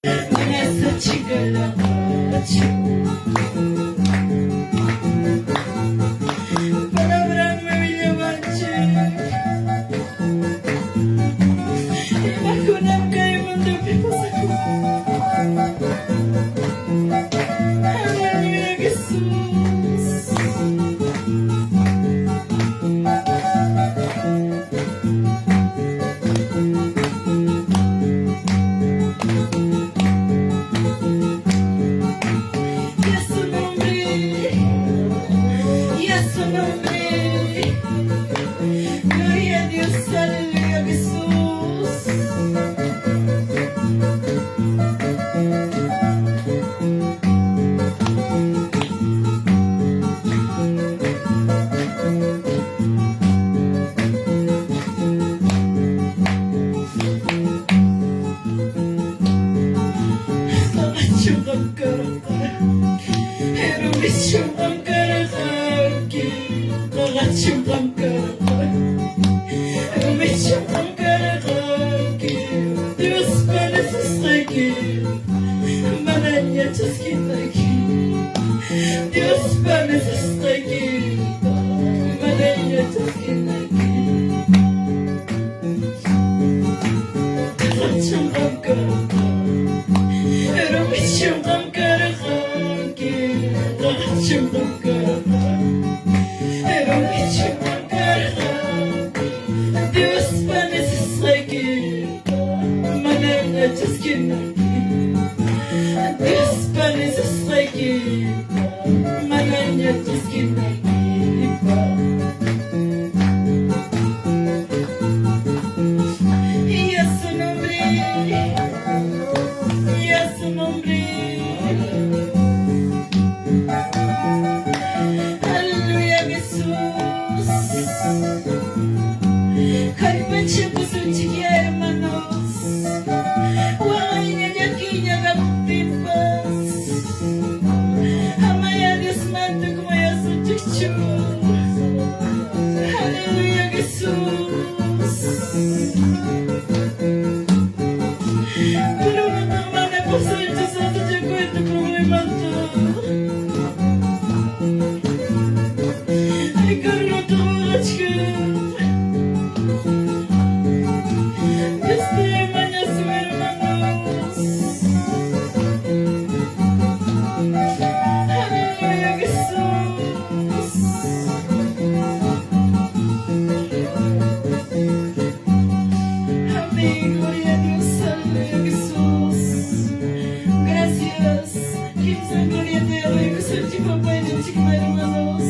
Nessa chica palabra me llevaste y bajo una calle cuando me pasó. Aleluya Jesús. Y a su nombre, gloria a Dios, aleluya Jesús. Agacham karakan, erubisham karakan, agacham karakan, erubisham karakan. Dios parece que mananya chaskinaki. Dios parece que mananya chaskinaki. Agacham karakan. Erubisham karakan, agacham karakan, erubisham karakan. Dios parece que mananya chaskinaki. Dios parece que mananya chaskinaki. Y a su nombre, y a su nombre, aleluya Jesús. Caripeche kusuchiki hermanos, wainya nyakinya gaptipas, amaya Dios mantu como ya su chuchu. Aleluya Jesús. Pero no te van a pasar tus ojos de cuento problema todo. Ay, carno todo chica. Dios te maña su hermanos. Aleluya Jesús. Amén, gloria a Dios, aleluya Jesús. Gracias, Cristo, gloria a Dios, que soy tu papá y de chica hermanos.